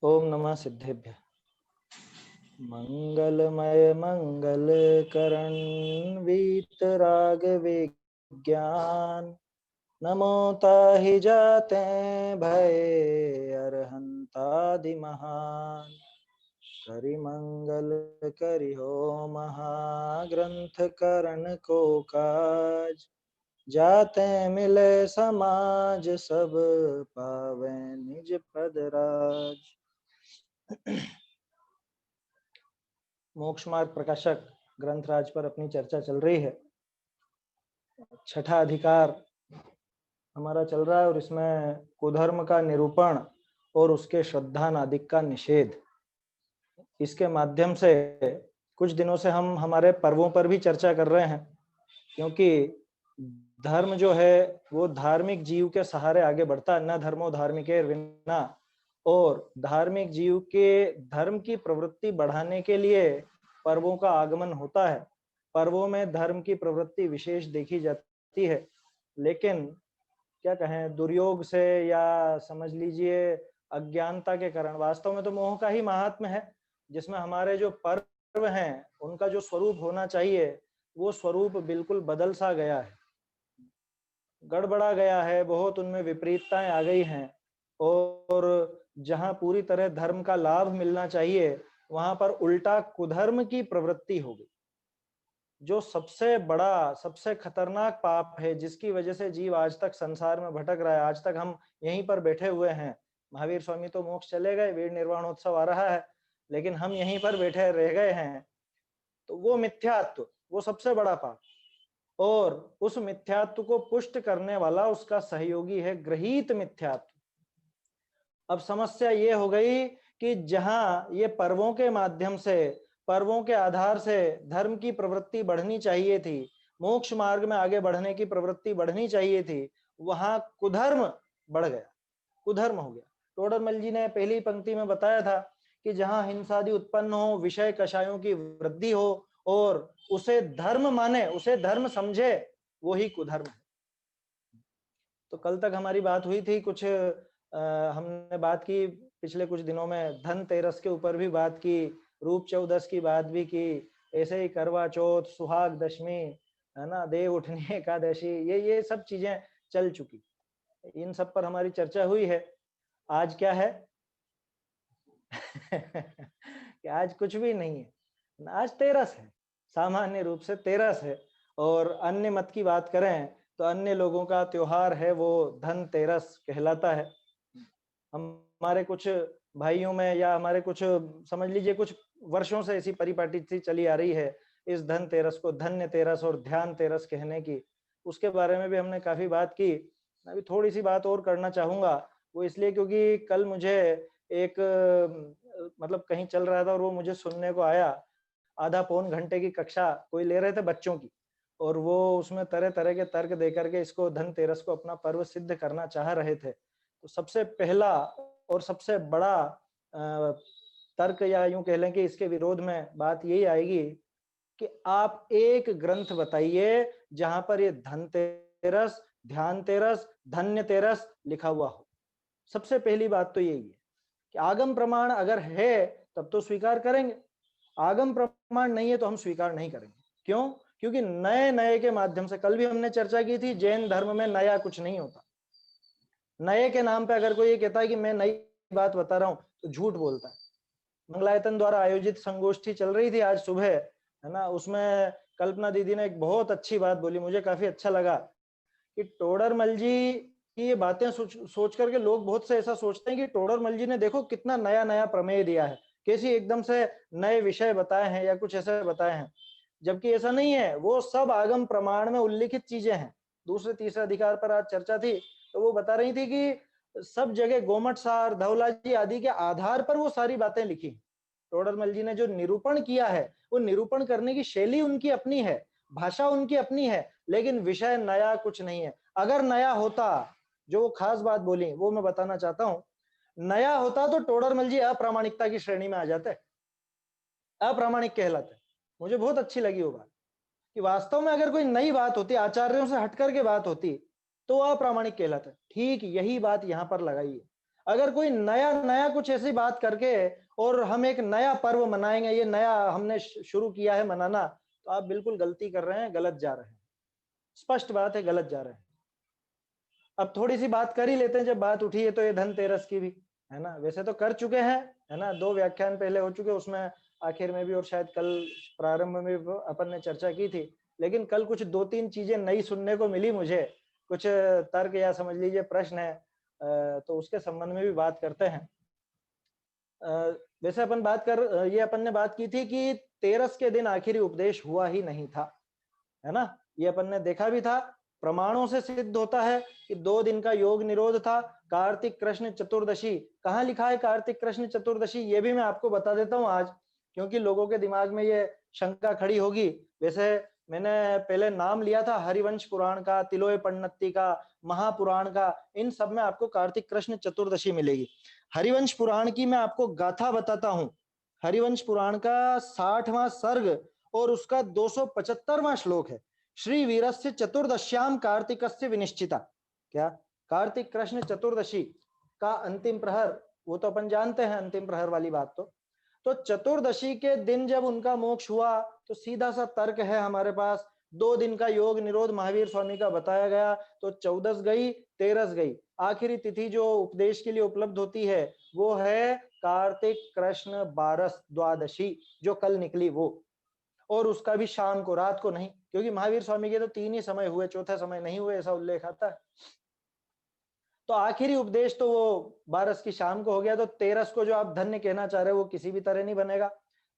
ओम नमः सिद्धेभ्य। मंगलमय मंगल करण वीतराग विज्ञान नमो ताहि जाते भय अरहंतादि महान। करि मंगल करि हो महाग्रंथ करण को काज जाते मिले समाज सब पावे निज पद राज। मोक्ष मार्ग प्रकाशक ग्रंथराज पर अपनी चर्चा चल रही है। छठा अधिकार हमारा चल रहा है और इसमें कुधर्म का निरूपण और उसके श्रद्धा नादिक का निषेध। इसके माध्यम से कुछ दिनों से हम हमारे पर्वों पर भी चर्चा कर रहे हैं, क्योंकि धर्म जो है वो धार्मिक जीव के सहारे आगे बढ़ता है। न धर्मो धार्मिके विना। और धार्मिक जीव के धर्म की प्रवृत्ति बढ़ाने के लिए पर्वों का आगमन होता है। पर्वों में धर्म की प्रवृत्ति विशेष देखी जाती है, लेकिन क्या कहें, दुर्योग से या समझ लीजिए अज्ञानता के कारण, वास्तव में तो मोह का ही महात्म्य है, जिसमें हमारे जो पर्व हैं उनका जो स्वरूप होना चाहिए वो स्वरूप बिल्कुल बदल सा गया है, गड़बड़ा गया है, बहुत उनमें विपरीतताएं आ गई हैं। और जहां पूरी तरह धर्म का लाभ मिलना चाहिए वहां पर उल्टा कुधर्म की प्रवृत्ति हो गई, जो सबसे बड़ा सबसे खतरनाक पाप है, जिसकी वजह से जीव आज तक संसार में भटक रहा है। आज तक हम यहीं पर बैठे हुए हैं। महावीर स्वामी तो मोक्ष चले गए, वीर निर्वाणोत्सव आ रहा है, लेकिन हम यहीं पर बैठे रह गए हैं। तो वो मिथ्यात्व, वो सबसे बड़ा पाप। और उस मिथ्यात्व को पुष्ट करने वाला उसका सहयोगी है गृहीत मिथ्यात्व। अब समस्या ये हो गई कि जहां ये पर्वों के माध्यम से, पर्वों के आधार से धर्म की प्रवृत्ति बढ़नी चाहिए थी, मोक्ष मार्ग में आगे बढ़ने की प्रवृत्ति बढ़नी चाहिए थी, वहां कुधर्म बढ़ गया, कुधर्म हो गया। टोडरमल जी ने पहली पंक्ति में बताया था कि जहां हिंसादि उत्पन्न हो, विषय कषायों की वृद्धि हो और उसे धर्म माने, उसे धर्म समझे, वो ही कुधर्म है। तो कल तक हमारी बात हुई थी, कुछ हमने बात की पिछले कुछ दिनों में धनतेरस के ऊपर भी बात की, रूप चौदस की बात भी की, ऐसे ही करवा चौथ, सुहाग दशमी, है ना, देव उठनी एकादशी, ये सब चीजें चल चुकी, इन सब पर हमारी चर्चा हुई है। आज क्या है कि आज कुछ भी नहीं है, आज तेरस है, सामान्य रूप से तेरस है। और अन्य मत की बात करें तो अन्य लोगों का त्योहार है वो धनतेरस कहलाता है। हमारे कुछ भाइयों में या हमारे कुछ, समझ लीजिए कुछ वर्षों से ऐसी परिपाटी सी चली आ रही है इस धनतेरस को धन्य तेरस और ध्यान तेरस कहने की। उसके बारे में भी हमने काफी बात की। मैं भी थोड़ी सी बात और करना चाहूंगा, वो इसलिए क्योंकि कल मुझे एक मतलब कहीं चल रहा था और वो मुझे सुनने को आया। आधा पौन घंटे की कक्षा कोई ले रहे थे बच्चों की, और वो उसमें तरह तरह के तर्क दे करके इसको धनतेरस को अपना पर्व सिद्ध करना चाह रहे थे। तो सबसे पहला और सबसे बड़ा तर्क, या यूं कह लें कि इसके विरोध में बात यही आएगी कि आप एक ग्रंथ बताइए जहां पर ये धनतेरस, ध्यान तेरस, धन्य तेरस लिखा हुआ हो। सबसे पहली बात तो यही है कि आगम प्रमाण अगर है तब तो स्वीकार करेंगे, आगम प्रमाण नहीं है तो हम स्वीकार नहीं करेंगे। क्यों? क्योंकि नए नए के माध्यम से, कल भी हमने चर्चा की थी, जैन धर्म में नया कुछ नहीं होता। नए के नाम पे अगर कोई ये कहता है कि मैं नई बात बता रहा हूं तो झूठ बोलता है। मंगलायतन द्वारा आयोजित संगोष्ठी चल रही थी आज सुबह, है ना, उसमें कल्पना दीदी ने एक बहुत अच्छी बात बोली, मुझे काफी अच्छा लगा कि टोडरमल जी की ये बातें सोच करके लोग बहुत से ऐसा सोचते हैं कि टोडरमल जी ने देखो कितना नया नया प्रमेय दिया है, कैसी एकदम से नए विषय बताए हैं या कुछ ऐसे बताए हैं, जबकि ऐसा नहीं है। वो सब आगम प्रमाण में उल्लिखित चीजें हैं। दूसरे तीसरे अधिकार पर आज चर्चा थी तो वो बता रही थी कि सब जगह गोमट सार, धवला जी आदि के आधार पर वो सारी बातें लिखी। टोडरमल जी ने जो निरूपण किया है वो निरूपण करने की शैली उनकी अपनी है, भाषा उनकी अपनी है, लेकिन विषय नया कुछ नहीं है। अगर नया होता, जो खास बात बोली वो मैं बताना चाहता हूं, नया होता तो टोडरमल जी अप्रामाणिकता की श्रेणी में आ जाते, अप्रामाणिक कहलाते। मुझे बहुत अच्छी लगी वो बात कि वास्तव में अगर कोई नई बात होती, आचार्यों से हटकर के बात होती, तो अप्रामाणिक कहलाता है। ठीक यही बात यहां पर लगाई है। अगर कोई नया नया कुछ ऐसी बात करके और हम एक नया पर्व मनाएंगे, ये नया हमने शुरू किया है मनाना, तो आप बिल्कुल गलती कर रहे हैं, गलत जा रहे हैं। स्पष्ट बात है, गलत जा रहे हैं। अब थोड़ी सी बात कर ही लेते हैं, जब बात उठी है तो ये धनतेरस की भी, है ना। वैसे तो कर चुके हैं, है ना, 2 व्याख्यान पहले हो चुके, उसमें आखिर में भी और शायद कल प्रारंभ में भी अपन ने चर्चा की थी। लेकिन कल कुछ 2-3 चीजें नई सुनने को मिली मुझे, कुछ तर्क या समझ लीजिए प्रश्न है, तो उसके संबंध में भी बात करते हैं। वैसे अपन बात कर ये अपन ने बात की थी कि तेरस के दिन आखिरी उपदेश हुआ ही नहीं था, है ना। ये अपन ने देखा भी था, प्रमाणों से सिद्ध होता है कि 2 दिन का योग निरोध था। कार्तिक कृष्ण चतुर्दशी, कहाँ लिखा है कार्तिक कृष्ण चतुर्दशी, ये भी मैं आपको बता देता हूँ आज, क्योंकि लोगों के दिमाग में ये शंका खड़ी होगी। वैसे मैंने पहले नाम लिया था हरिवंश पुराण का, तिलोय पंडिती का, महापुराण का, इन सब में आपको कार्तिक कृष्ण चतुर्दशी मिलेगी। हरिवंश पुराण की मैं आपको गाथा बताता हूँ। हरिवंश पुराण का 60वां सर्ग और उसका 275वां श्लोक है। श्री वीरस्य चतुर्दश्याम कार्तिकस्य विनिश्चिता। क्या? कार्तिक कृष्ण चतुर्दशी का अंतिम प्रहर, वो तो अपन जानते हैं अंतिम प्रहर वाली बात। तो चतुर्दशी के दिन जब उनका मोक्ष हुआ, तो सीधा सा तर्क है हमारे पास, 2 दिन का योग निरोध महावीर स्वामी का बताया गया, तो 14 गई, 13 गई। आखिरी तिथि जो उपदेश के लिए उपलब्ध होती है वो है कार्तिक कृष्ण बारस द्वादशी, जो कल निकली वो, और उसका भी शाम को, रात को नहीं, क्योंकि महावीर स्वामी के तो 3 ही समय हुए, चौथा समय नहीं हुए, ऐसा उल्लेख आता है। तो आखिरी उपदेश तो वो 12 की शाम को हो गया, तो 13 को जो आप धन्य कहना चाह रहे हो वो किसी भी तरह नहीं बनेगा।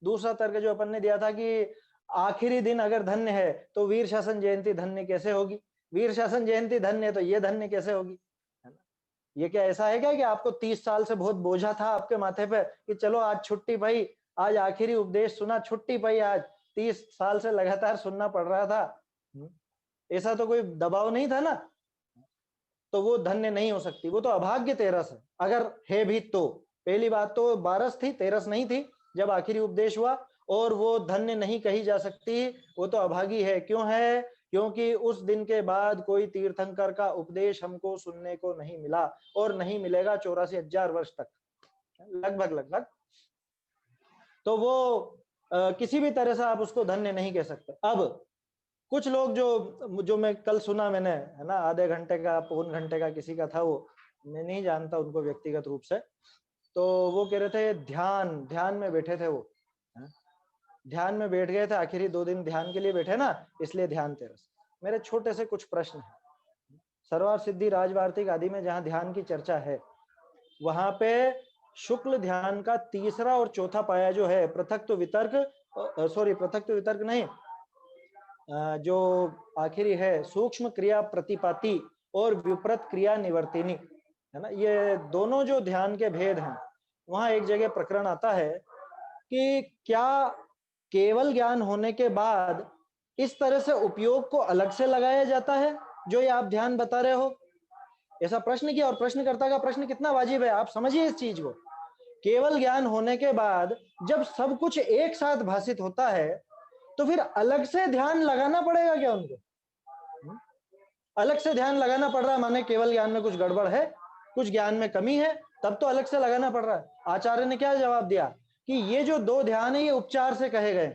दूसरा तर्क जो अपन ने दिया था कि आखिरी दिन अगर धन्य है तो वीर शासन जयंती धन्य कैसे होगी, वीर शासन जयंती धन्य है तो ये धन्य कैसे होगी, है ना। ये क्या ऐसा है क्या कि आपको 30 साल से बहुत बोझा था आपके माथे पे कि चलो आज छुट्टी पाई, आज आखिरी उपदेश सुना, छुट्टी पाई, आज 30 साल से लगातार सुनना पड़ रहा था, ऐसा तो कोई दबाव नहीं था ना, तो वो धन्य नहीं हो सकती, वो तो अभाग्य 13 है। अगर है भी तो पहली बात तो 12 थी, 13 नहीं थी जब आखिरी उपदेश हुआ, और वो धन्य नहीं कही जा सकती, वो तो अभागी है। क्यों है? क्योंकि उस दिन के बाद कोई तीर्थंकर का उपदेश हमको सुनने को नहीं मिला और नहीं मिलेगा 84,000 वर्ष तक, लगभग लगभग। तो वो किसी भी तरह से आप उसको धन्य नहीं कह सकते। अब कुछ लोग जो मैं कल सुना मैंने, है ना, आधे घंटे का पौन घंटे का किसी का था, वो मैं नहीं जानता उनको व्यक्तिगत रूप से, तो वो कह रहे थे ध्यान ध्यान में बैठे थे वो, ध्यान में बैठ गए थे, आखिरी 2 दिन ध्यान के लिए बैठे ना, इसलिए ध्यान 13। मेरे छोटे से कुछ प्रश्न है। सर्वार सिद्धि राजवार्तिक आदि में जहां ध्यान की चर्चा है, वहां पे शुक्ल ध्यान का तीसरा और चौथा पाया जो है, पृथक तो वितर्क, पृथक तो वितर्क नहीं, जो आखिरी है सूक्ष्म क्रिया प्रतिपाती और विपरीत क्रिया निवर्तिनी, है ना, ये दोनों जो ध्यान के भेद हैं, वहां एक जगह प्रकरण आता है कि क्या केवल ज्ञान होने के बाद इस तरह से उपयोग को अलग से लगाया जाता है जो ये आप ध्यान बता रहे हो, ऐसा प्रश्न किया। और प्रश्नकर्ता का प्रश्न कितना वाजिब है, आप समझिए इस चीज को। केवल ज्ञान होने के बाद जब सब कुछ एक साथ भाषित होता है, तो फिर अलग से ध्यान लगाना पड़ेगा क्या उनको? अलग से ध्यान लगाना पड़ रहा है, माने केवल ज्ञान में कुछ गड़बड़ है, कुछ ज्ञान में कमी है, तब तो अलग से लगाना पड़ रहा है। आचार्य ने क्या जवाब दिया कि ये जो 2 ध्यान है ये उपचार से कहे गए।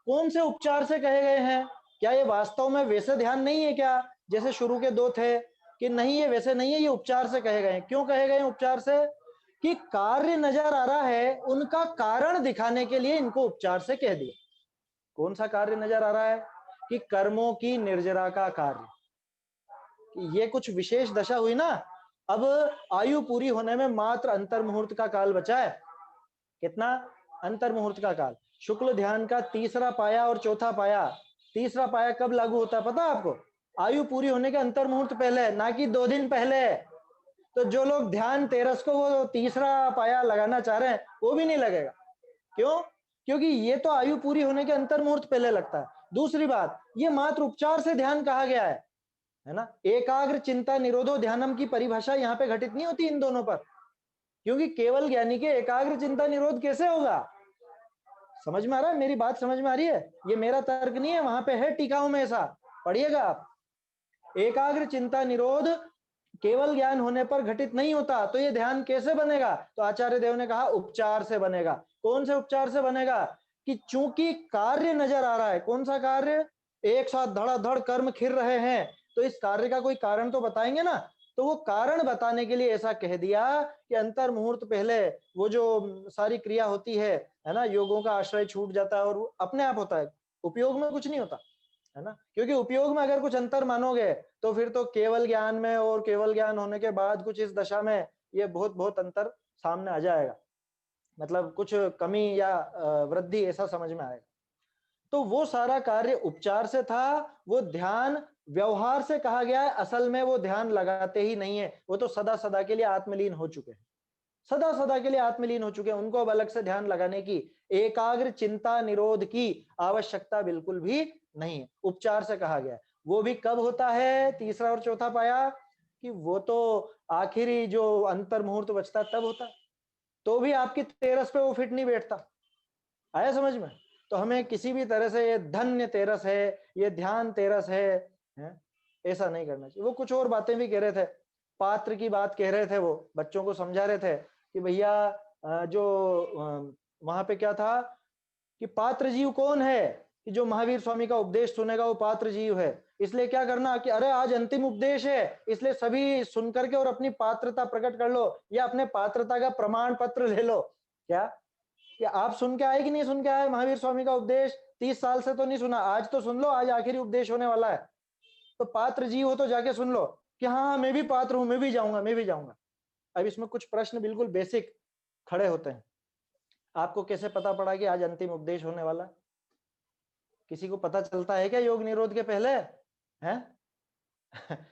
कौन से उपचार से कहे गए हैं? क्या ये वास्तव में वैसे ध्यान नहीं है क्या जैसे शुरू के 2 थे? कि नहीं, ये वैसे नहीं है, ये उपचार से कहे गए। क्यों कहे गए उपचार से? कि कार्य नजर आ रहा है, उनका कारण दिखाने के लिए इनको उपचार से कह दिया। कौन सा कार्य नजर आ रहा है? कि कर्मों की निर्जरा का कार्य, ये कुछ विशेष दशा हुई ना। अब आयु पूरी होने में मात्र अंतर मुहूर्त का काल बचा है। कितना? अंतर मुहूर्त का काल। शुक्ल ध्यान का तीसरा पाया और चौथा पाया, तीसरा पाया कब लागू होता है पता है आपको? आयु पूरी होने के अंतर मुहूर्त पहले, ना कि 2 दिन पहले। तो जो लोग ध्यान 13 को वो तीसरा पाया लगाना चाह रहे हैं, वो भी नहीं लगेगा। क्यों? क्योंकि ये तो आयु पूरी होने के अंतर मुहूर्त पहले लगता है। दूसरी बात, ये मात्र उपचार से ध्यान कहा गया है ना। एकाग्र चिंता निरोधो ध्यानम की परिभाषा यहाँ पे घटित नहीं होती इन दोनों पर, क्योंकि केवल ज्ञानी के एकाग्र चिंता निरोध कैसे होगा? समझ में आ रहा है मेरी बात? समझ में आ रही है? ये मेरा तर्क नहीं है, वहां पे है टीकाओं में, ऐसा पढ़िएगा आप। एकाग्र चिंता निरोध केवल ज्ञान होने पर घटित नहीं होता। तो ये ध्यान कैसे बनेगा? तो आचार्य देव ने कहा उपचार से बनेगा। कौन से उपचार से बनेगा? कि चूंकि कार्य नजर आ रहा है, कौन सा कार्य? एक साथ धड़ाधड़ कर्म खिर रहे हैं, तो इस कार्य का कोई कारण तो बताएंगे ना। तो वो कारण बताने के लिए ऐसा कह दिया कि अंतर मुहूर्त पहले वो जो सारी क्रिया होती है ना, योगों का आश्रय छूट जाता है और वो अपने आप होता है, उपयोग में कुछ नहीं होता है ना। क्योंकि उपयोग में अगर कुछ अंतर मानोगे तो फिर तो केवल ज्ञान में और केवल ज्ञान होने के बाद कुछ इस दशा में ये बहुत बहुत अंतर सामने आ जाएगा, मतलब कुछ कमी या वृद्धि ऐसा समझ में आएगा। तो वो सारा कार्य उपचार से था। वो ध्यान व्यवहार से कहा गया है, असल में वो ध्यान लगाते ही नहीं है, वो तो सदा सदा के लिए आत्मलीन हो चुके हैं, सदा सदा के लिए आत्मलीन हो चुके हैं। उनको अब अलग से ध्यान लगाने की, एकाग्र चिंता निरोध की आवश्यकता बिल्कुल भी नहीं है। उपचार से कहा गया है। वो भी कब होता है? तीसरा और चौथा पाया कि वो तो आखिरी जो अंतर मुहूर्त बचता तब होता है। तो भी आपकी तेरस पे वो फिट नहीं बैठता। आया समझ में? तो हमें किसी भी तरह से ये धन्य तेरस है, ये ध्यान तेरस है? ऐसा नहीं करना चाहिए। वो कुछ और बातें भी कह रहे थे, पात्र की बात कह रहे थे, वो बच्चों को समझा रहे थे कि भैया जो वहां पे क्या था कि पात्र जीव कौन है कि जो महावीर स्वामी का उपदेश सुनेगा वो पात्र जीव है। इसलिए क्या करना कि अरे आज अंतिम उपदेश है, इसलिए सभी सुन करके और अपनी पात्रता प्रकट कर लो या अपने पात्रता का प्रमाण पत्र ले लो। क्या कि आप सुन के आए कि नहीं सुन के आए महावीर स्वामी का उपदेश? 30 साल से तो नहीं सुना, आज तो सुन लो, आज आखिरी उपदेश होने वाला है। तो पात्र जीव हो तो जाके सुन लो कि हाँ मैं भी पात्र हूं, मैं भी जाऊंगा, मैं भी जाऊंगा। अब इसमें कुछ प्रश्न बिल्कुल बेसिक खड़े होते हैं। आपको कैसे पता पड़ा कि आज अंतिम उपदेश होने वाला है? किसी को पता चलता है क्या योग निरोध के पहले? हैं?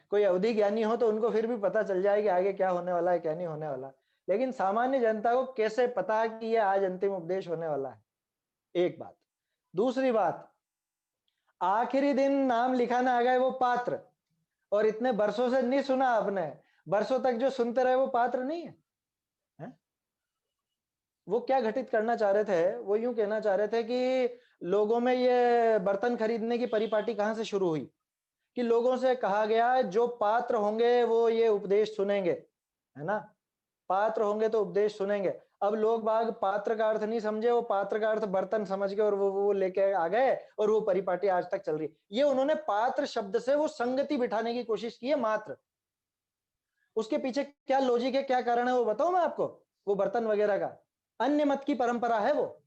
कोई अवधि ज्ञानी हो तो उनको फिर भी पता चल जाए कि आगे क्या होने वाला है, क्या नहीं होने वाला। लेकिन सामान्य जनता को कैसे पता कि ये आज अंतिम उपदेश होने वाला है? एक बात। दूसरी बात, आखिरी दिन नाम लिखाने आ गए वो पात्र, और इतने वर्षों से नहीं सुना आपने, वर्षों तक जो सुनते रहे वो पात्र नहीं है, है? वो क्या घटित करना चाह रहे थे? वो यूं कहना चाह रहे थे कि लोगों में ये बर्तन खरीदने की परिपाटी कहां से शुरू हुई कि लोगों से कहा गया जो पात्र होंगे वो ये उपदेश सुनेंगे, है ना? पात्र होंगे तो उपदेश सुनेंगे। अब लोग बाग पात्र का अर्थ नहीं समझे, वो पात्र का अर्थ बर्तन समझ के और वो लेके आ गए और वो परिपाटी आज तक चल रही। ये उन्होंने पात्र शब्द से वो संगति बिठाने की कोशिश की है मात्र। उसके पीछे क्या लॉजिक है, क्या कारण है वो बताऊं मैं आपको? वो बर्तन वगैरह का अन्य मत की परंपरा है वो।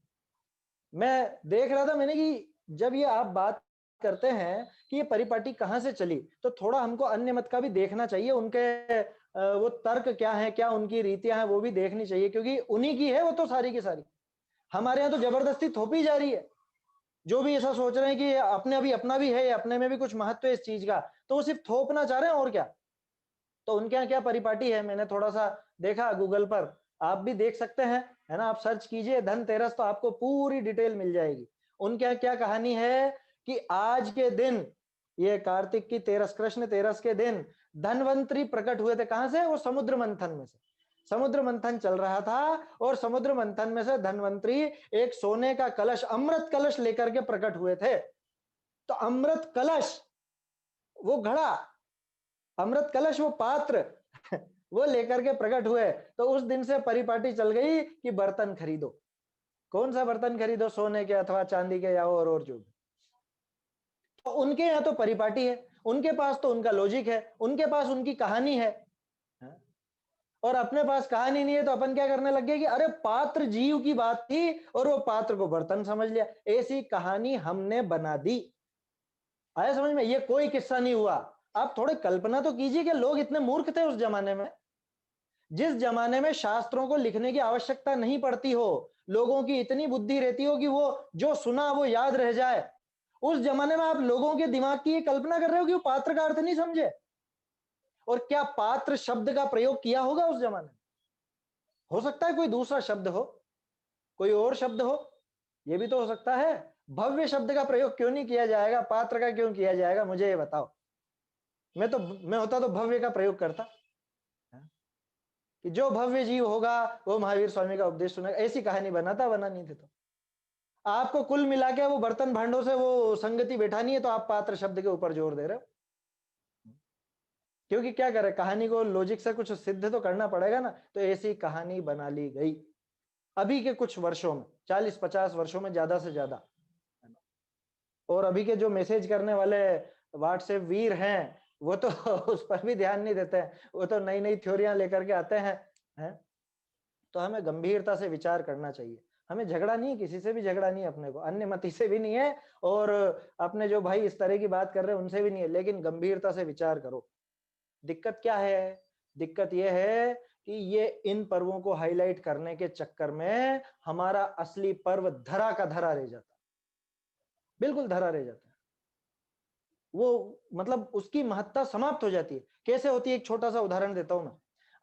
मैं देख रहा था मैंने कि जब ये आप बात करते हैं कि ये परिपाटी कहां से चली, तो थोड़ा हमको अन्य मत का भी देखना चाहिए, उनके वो तर्क क्या है, क्या उनकी रीतियां हैं वो भी देखनी चाहिए, क्योंकि उन्हीं की है वो तो सारी की सारी। हमारे यहाँ तो जबरदस्ती थोपी जा रही है। जो भी ऐसा सोच रहे हैं कि अपने अभी अपना भी है, अपने में भी कुछ महत्व है इस चीज का, तो वो सिर्फ थोपना चाह रहे हैं और क्या। तो उनके यहाँ क्या परिपाटी है, मैंने थोड़ा सा देखा गूगल पर, आप भी देख सकते हैं, है ना? आप सर्च कीजिए धनतेरस तो आपको पूरी डिटेल मिल जाएगी। उनके यहाँ क्या कहानी है कि आज के दिन, ये कार्तिक की तेरस, कृष्ण तेरस के दिन धनवंतरी प्रकट हुए थे। कहां से? वो समुद्र मंथन में से। समुद्र मंथन चल रहा था और समुद्र मंथन में से धनवंतरी एक सोने का कलश, अमृत कलश लेकर के प्रकट हुए थे। तो अमृत कलश, वो घड़ा, अमृत कलश, वो पात्र वो लेकर के प्रकट हुए। तो उस दिन से परिपाटी चल गई कि बर्तन खरीदो। कौन सा बर्तन खरीदो? सोने के अथवा चांदी के या और जो भी। तो उनके यहाँ तो परिपाटी है, उनके पास तो उनका लॉजिक है, उनके पास उनकी कहानी है, और अपने पास कहानी नहीं है तो अपन क्या करने लग गए कि अरे पात्र जीव की बात थी और वो पात्र को बर्तन समझ लिया। ऐसी कहानी हमने बना दी। आया समझ में? ये कोई किस्सा नहीं हुआ। आप थोड़े कल्पना तो कीजिए कि लोग इतने मूर्ख थे उस जमाने में, जिस जमाने में शास्त्रों को लिखने की आवश्यकता नहीं पड़ती हो, लोगों की इतनी बुद्धि रहती हो कि वो जो सुना वो याद रह जाए, उस जमाने में आप लोगों के दिमाग की ये कल्पना कर रहे हो कि वो पात्र का अर्थ नहीं समझे। और क्या पात्र शब्द का प्रयोग किया होगा उस जमाने में? हो सकता है कोई दूसरा शब्द हो, कोई और शब्द हो, ये भी तो हो सकता है। भव्य शब्द का प्रयोग क्यों नहीं किया जाएगा, पात्र का क्यों किया जाएगा? मुझे ये बताओ। मैं होता तो भव्य का प्रयोग करता, कि जो भव्य जीव होगा वो महावीर स्वामी का उपदेश सुनेगा। ऐसी कहानी बनाता, बना नहीं थे। तो आपको कुल मिला के वो बर्तन भांडों से वो संगति बैठानी है, तो आप पात्र शब्द के ऊपर जोर दे रहे हो। क्योंकि क्या करे, कहानी को लॉजिक से कुछ सिद्ध तो करना पड़ेगा ना, तो ऐसी कहानी बना ली गई अभी के कुछ वर्षों में, 40-50 वर्षों में ज्यादा से ज्यादा। और अभी के जो मैसेज करने वाले व्हाट्सएप वीर हैं, वो तो उस पर भी ध्यान नहीं देते हैं, वो तो नई नई थ्योरियां लेकर के आते हैं। तो हमें गंभीरता से विचार करना चाहिए। हमें झगड़ा नहीं, किसी से भी झगड़ा नहीं, अपने को अन्य मति से भी नहीं है, और अपने जो भाई इस तरह की बात कर रहे हैं उनसे भी नहीं है, लेकिन गंभीरता से विचार करो। दिक्कत क्या है? दिक्कत यह है कि ये इन पर्वों को हाईलाइट करने के चक्कर में हमारा असली पर्व धरा का धरा रह जाता है, बिल्कुल धरा रह जाता है। वो मतलब उसकी महत्ता समाप्त हो जाती है। कैसे होती है? एक छोटा सा उदाहरण देता हूं मैं।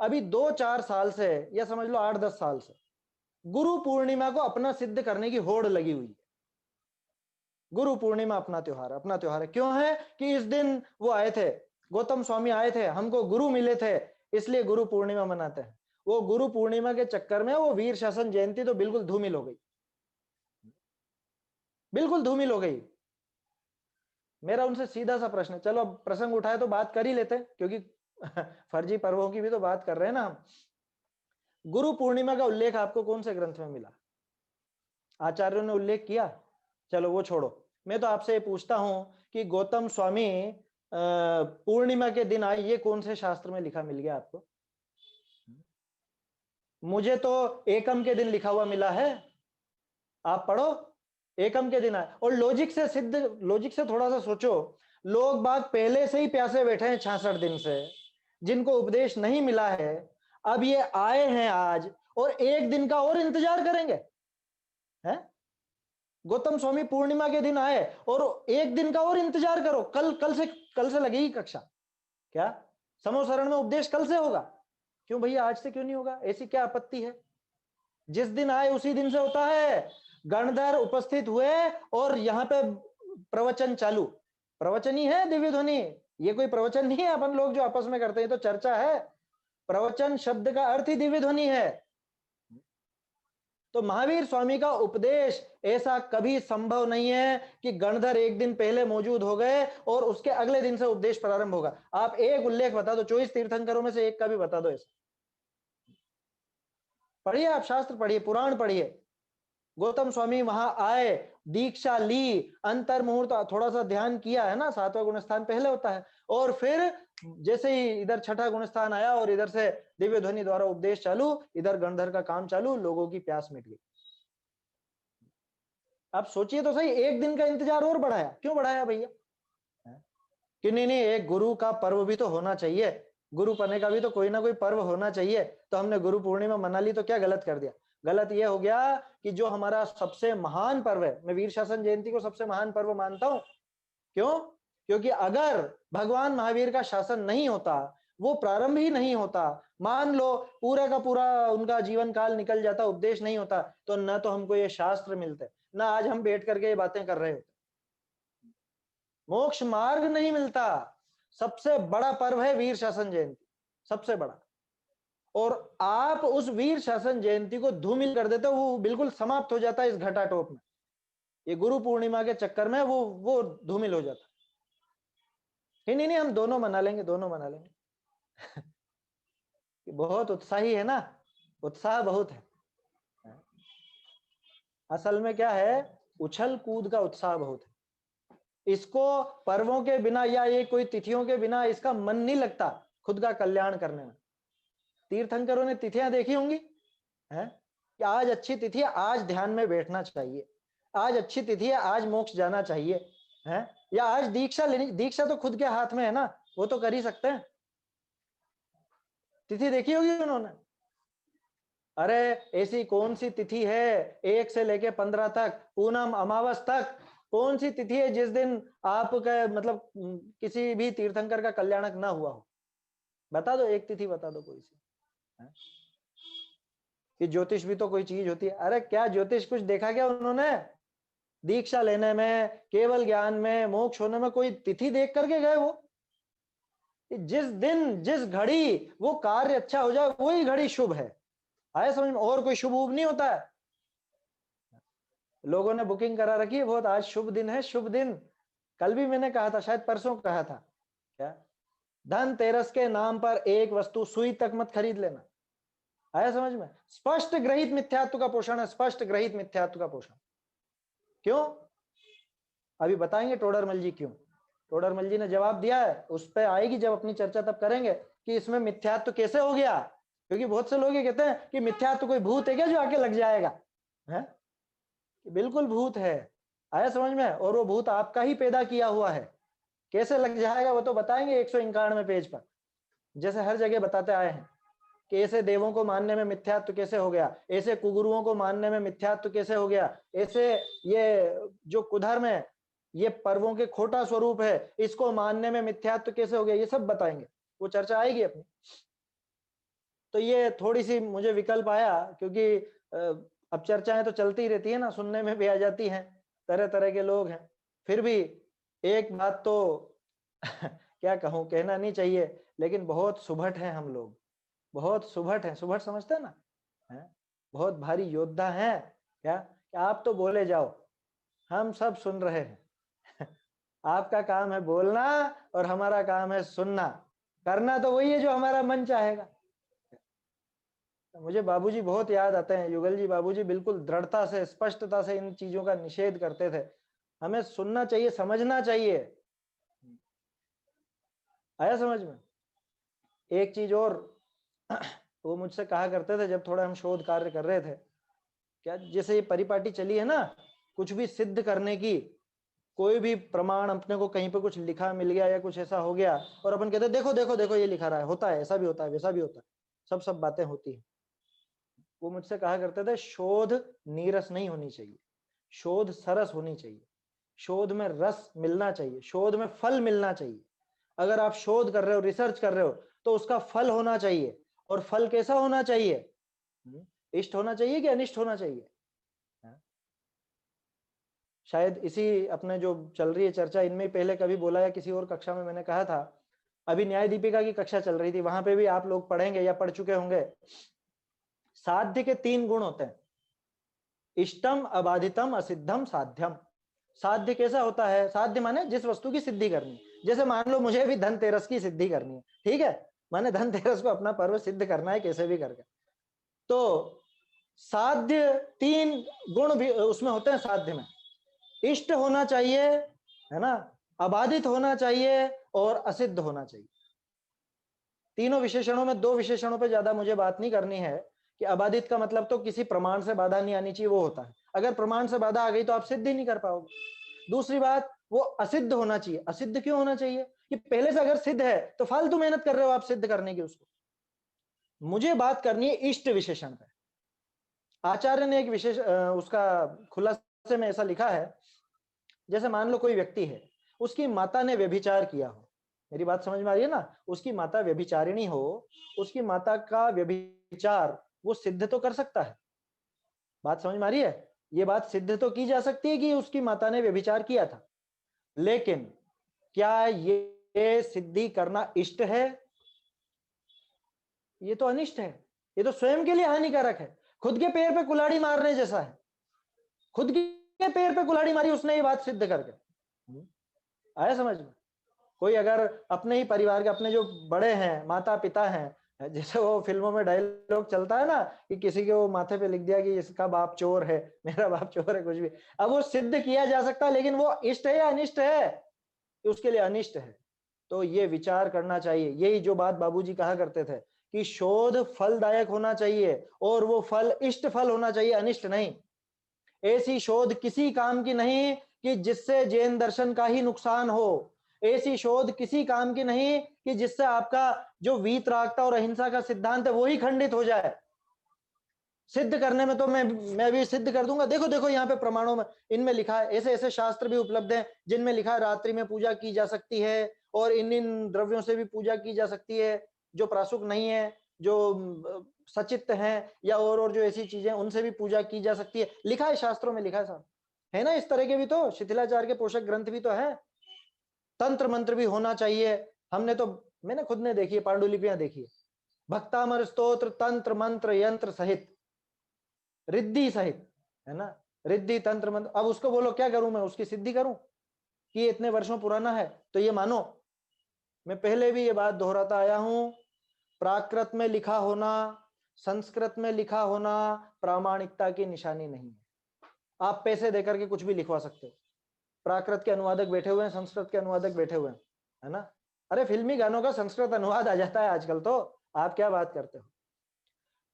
अभी 2-4 साल से, या समझ लो 8-10 साल से, गुरु पूर्णिमा को अपना सिद्ध करने की होड़ लगी हुई है। गुरु पूर्णिमा अपना त्योहार है। क्यों है? कि इस दिन वो आए थे, गौतम स्वामी आए थे, हमको गुरु मिले थे, इसलिए गुरु पूर्णिमा मनाते हैं। वो गुरु पूर्णिमा के चक्कर में वो वीर शासन जयंती तो बिल्कुल धूमिल हो गई, बिल्कुल धूमिल हो गई। मेरा उनसे सीधा सा प्रश्न है, चलो अब प्रसंग उठाए तो बात कर ही लेते हैं, क्योंकि फर्जी पर्वों की भी तो बात कर रहे हैं ना हम। गुरु पूर्णिमा का उल्लेख आपको कौन से ग्रंथ में मिला? आचार्यों ने उल्लेख किया? चलो वो छोड़ो, मैं तो आपसे पूछता हूं कि गौतम स्वामी पूर्णिमा के दिन आए, ये कौन से शास्त्र में लिखा मिल गया आपको? मुझे तो एकम के दिन लिखा हुआ मिला है, आप पढ़ो। एकम के दिन आए, और लॉजिक से सिद्ध, लॉजिक से थोड़ा सा सोचो। लोग बाग पहले से ही प्यासे बैठे हैं 66 दिन से, जिनको उपदेश नहीं मिला है, अब ये आए हैं आज, और एक दिन का और इंतजार करेंगे हैं? गौतम स्वामी पूर्णिमा के दिन आए और एक दिन का और इंतजार करो, कल से लगेगी कक्षा क्या? समोसरण में उपदेश कल से होगा? क्यों भैया आज से क्यों नहीं होगा? ऐसी क्या आपत्ति है? जिस दिन आए उसी दिन से होता है। गणधर उपस्थित हुए और यहाँ पे प्रवचन चालू, प्रवचन ही है दिव्य ध्वनि, ये कोई प्रवचन नहीं है अपन लोग जो आपस में करते हैं, तो चर्चा है। प्रवचन शब्द का अर्थ ही दिव्य ध्वनि है। तो महावीर स्वामी का उपदेश, ऐसा कभी संभव नहीं है कि गणधर एक दिन पहले मौजूद हो गए और उसके अगले दिन से उपदेश प्रारंभ होगा। आप एक उल्लेख बता दो, 24 तीर्थंकरों में से एक का भी बता दो ऐसा। पढ़िए, आप शास्त्र पढ़िए, पुराण पढ़िए। गौतम स्वामी वहां आए, दीक्षा ली, अंतर मुहूर्त थोड़ा सा ध्यान किया है ना, 7वां गुण स्थान पहले होता है, और फिर जैसे ही इधर 6ठा गुण स्थान आया और इधर से दिव्य ध्वनि द्वारा उपदेश चालू, इधर गणधर का काम चालू, लोगों की प्यास मिट गई। आप सोचिए तो सही, एक दिन का इंतजार और बढ़ाया, क्यों बढ़ाया भैया? कि नहीं नहीं, एक गुरु का पर्व भी तो होना चाहिए, गुरु पने का भी तो कोई ना कोई पर्व होना चाहिए। तो हमने गुरु पूर्णिमा मना ली, तो क्या गलत कर दिया? गलत यह हो गया कि जो हमारा सबसे महान पर्व है, मैं वीर शासन जयंती को सबसे महान पर्व मानता हूं। क्यों? क्योंकि अगर भगवान महावीर का शासन नहीं होता, वो प्रारंभ ही नहीं होता, मान लो पूरा का पूरा उनका जीवन काल निकल जाता, उपदेश नहीं होता, तो न तो हमको ये शास्त्र मिलते, ना आज हम बैठ करके ये बातें कर रहे होते, मोक्ष मार्ग नहीं मिलता। सबसे बड़ा पर्व है वीर शासन जयंती, सबसे बड़ा। और आप उस वीर शासन जयंती को धूमिल कर देते हो, वो बिल्कुल समाप्त हो जाता है इस घटाटोप में। ये गुरु पूर्णिमा के चक्कर में वो धूमिल हो जाता है। नहीं नहीं, हम दोनों मना लेंगे, दोनों मना लेंगे। बहुत उत्साही है ना, उत्साह बहुत है। असल में क्या है, उछल कूद का उत्साह बहुत है। इसको पर्वों के बिना या ये कोई तिथियों के बिना इसका मन नहीं लगता खुद का कल्याण करने में। तीर्थंकरों ने तिथियां देखी होंगी हैं कि आज अच्छी तिथि है, आज ध्यान में बैठना चाहिए, आज अच्छी तिथि है, आज मोक्ष जाना चाहिए हैं, या आज दीक्षा लेनी। दीक्षा तो खुद के हाथ में है ना, वो तो कर ही सकते हैं। तिथि देखी होगी उन्होंने। अरे ऐसी कौन सी तिथि है 1 से लेके 15 तक, पूनम अमावस तक, कौन सी तिथि है जिस दिन आपका मतलब किसी भी तीर्थंकर का कल्याणक ना हुआ हो? बता दो, एक तिथि बता दो कोई सी है? कि ज्योतिष भी तो कोई चीज होती है। अरे क्या ज्योतिष कुछ देखा क्या उन्होंने? दीक्षा लेने में, केवल ज्ञान में, मोक्ष होने में कोई तिथि देख करके गए? वो जिस दिन जिस घड़ी वो कार्य अच्छा हो जाए वही घड़ी शुभ है। आया समझ में? और कोई शुभ उभ नहीं होता है। लोगों ने बुकिंग करा रखी है बहुत, आज शुभ दिन है, शुभ दिन। कल भी मैंने कहा था, शायद परसों कहा था क्या, धनतेरस के नाम पर एक वस्तु सुई तक मत खरीद लेना। आया समझ में? स्पष्ट ग्रहित मिथ्यात्व का पोषण है, स्पष्ट ग्रहित मिथ्यात्व का पोषण। क्यों? अभी बताएंगे टोडरमल जी क्यों। टोडरमल जी ने जवाब दिया है, उस पर आएगी जब अपनी चर्चा तब करेंगे कि इसमें मिथ्यात्व कैसे हो गया। क्योंकि बहुत से लोग ये कहते हैं कि मिथ्यात्व कोई भूत है क्या जो आके लग जाएगा, है? बिल्कुल भूत है। आया समझ में? और वो भूत आपका ही पैदा किया हुआ है। कैसे लग जाएगा वो तो बताएंगे 191 पेज पर, जैसे हर जगह बताते आए हैं कि ऐसे देवों को मानने में मिथ्यात्व कैसे हो गया, ऐसे कुगुरुओं को मानने में मिथ्यात्व कैसे हो गया, ऐसे ये जो कुधर्म है, ये पर्वों के खोटा स्वरूप है, इसको मानने में मिथ्यात्व कैसे हो गया, ये सब बताएंगे, वो चर्चा आएगी अपनी। तो ये थोड़ी सी मुझे विकल्प आया क्योंकि अब चर्चाएं तो चलती ही रहती है ना, सुनने में भी आ जाती हैं, तरह तरह के लोग हैं। फिर भी एक बात तो क्या कहूं, कहना नहीं चाहिए, लेकिन बहुत सुभट हैं हम लोग, बहुत सुभट हैं। सुभट समझते हैं ना, है? बहुत भारी योद्धा हैं क्या? आप तो बोले जाओ, हम सब सुन रहे हैं। आपका काम है बोलना और हमारा काम है सुनना, करना तो वही है जो हमारा मन चाहेगा। मुझे बाबूजी बहुत याद आते हैं, युगल जी बाबूजी बिल्कुल दृढ़ता से, स्पष्टता से इन चीजों का निषेध करते थे। हमें सुनना चाहिए, समझना चाहिए। आया समझ में? एक चीज और वो मुझसे कहा करते थे जब थोड़ा हम शोध कार्य कर रहे थे, क्या जैसे ये परिपाटी चली है ना, कुछ भी सिद्ध करने की, कोई भी प्रमाण अपने को कहीं पे कुछ लिखा मिल गया या कुछ ऐसा हो गया और अपन कहते देखो देखो देखो ये लिखा रहा है, होता है, ऐसा भी होता है, वैसा भी होता है, सब बातें होती है। वो मुझसे कहा करते थे शोध नीरस नहीं होनी चाहिए, शोध सरस होनी चाहिए, शोध में रस मिलना चाहिए, शोध में फल मिलना चाहिए। अगर आप शोध कर रहे हो, रिसर्च कर रहे हो, तो उसका फल होना चाहिए। और फल कैसा होना चाहिए? इष्ट होना चाहिए कि अनिष्ट होना चाहिए? शायद इसी अपने जो चल रही है चर्चा, इनमें पहले कभी बोला या किसी और कक्षा में मैंने कहा था, अभी न्याय दीपिका की कक्षा चल रही थी, वहां पे भी आप लोग पढ़ेंगे या पढ़ चुके होंगे। साध्य के 3 गुण होते हैं, इष्टम, अबाधितम, असिद्धम, साध्यम। साध्य कैसा होता है? साध्य माने जिस वस्तु की सिद्धि करनी। जैसे मान लो मुझे भी धनतेरस की सिद्धि करनी है, ठीक है, माने धनतेरस को अपना पर्व सिद्ध करना है कैसे भी करके। तो साध्य 3 गुण भी उसमें होते हैं साध्य में। इष्ट होना चाहिए, है ना, अबाधित होना चाहिए और असिद्ध होना चाहिए। तीनों विशेषणों में 2 विशेषणों पे ज्यादा मुझे बात नहीं करनी है कि अबाधित का मतलब तो किसी प्रमाण से बाधा नहीं आनी चाहिए, वो होता है। अगर प्रमाण से बाधा आ गई तो आप सिद्ध ही नहीं कर पाओगे। दूसरी बात, वो असिद्ध होना चाहिए। असिद्ध क्यों होना चाहिए? कि पहले से अगर सिद्ध है तो फालतू मेहनत कर रहे हो आप सिद्ध करने की उसको। मुझे बात करनी है इष्ट विशेषण पे। आचार्य ने एक विशेष उसका खुलासे में ऐसा लिखा है, जैसे मान लो कोई व्यक्ति है, उसकी माता ने व्यभिचार किया हो, मेरी बात समझ में आ रही है ना, उसकी माता व्यभिचारिणी हो, उसकी माता का व्यभिचार वो सिद्ध तो कर सकता है। बात समझ में आ रही है? ये बात सिद्ध तो की जा सकती है कि उसकी माता ने व्यभिचार किया था, लेकिन क्या ये सिद्धि करना इष्ट है? ये तो अनिष्ट है, ये तो स्वयं के लिए हानिकारक है, खुद के पैर पे कुल्हाड़ी मारने जैसा है। खुद के पैर पे कुल्हाड़ी मारी उसने ये बात सिद्ध करके। आया समझ में? कोई अगर अपने ही परिवार के, अपने जो बड़े हैं, माता पिता हैं, जैसे वो फिल्मों में डायलॉग चलता है ना कि किसी के वो माथे पे लिख दिया कि इसका बाप चोर है, मेरा बाप चोर है, कुछ भी, अब वो सिद्ध किया जा सकता है, लेकिन वो इष्ट है या अनिष्ट है? उसके लिए अनिष्ट है। तो ये विचार करना चाहिए। यही जो बात बाबूजी कहा करते थे कि शोध फलदायक होना चाहिए और वो फल इष्ट फल होना चाहिए, अनिष्ट नहीं। ऐसी शोध किसी काम की नहीं कि जिससे जैन दर्शन का ही नुकसान हो। ऐसी शोध किसी काम की नहीं कि जिससे आपका जो वीतरागता और अहिंसा का सिद्धांत है वो ही खंडित हो जाए। सिद्ध करने में तो मैं भी सिद्ध कर दूंगा, देखो देखो यहाँ पे प्रमाणों में इनमें लिखा है, ऐसे ऐसे शास्त्र भी उपलब्ध हैं जिनमें लिखा है रात्रि में पूजा की जा सकती है और इन इन द्रव्यों से भी पूजा की जा सकती है, जो प्रासुक नहीं है, जो सचित्त हैं, या और जो ऐसी चीजें उनसे भी पूजा की जा सकती है। लिखा है शास्त्रों में, लिखा है साहब, है ना। इस तरह के भी तो शिथिलाचार के पोषक ग्रंथ भी तो है। तंत्र मंत्र भी होना चाहिए। हमने तो, मैंने खुद ने देखी है, पांडुलिपियां देखी है, भक्तामर स्तोत्र तंत्र मंत्र यंत्र सहित, रिद्धि सहित, है ना, रिद्धि तंत्र मंत्र। अब उसको बोलो क्या करूं मैं, उसकी सिद्धि करूं कि ये इतने वर्षों पुराना है तो ये मानो? मैं पहले भी ये बात दोहराता आया हूं, प्राकृत में लिखा होना, संस्कृत में लिखा होना प्रामाणिकता की निशानी नहीं है। आप पैसे देकर के कुछ भी लिखवा सकते हो। प्राकृत के अनुवादक बैठे हुए हैं, संस्कृत के अनुवादक बैठे हुए हैं, है ना। अरे फिल्मी गानों का संस्कृत अनुवाद आ जाता है आजकल तो, आप क्या बात करते हो।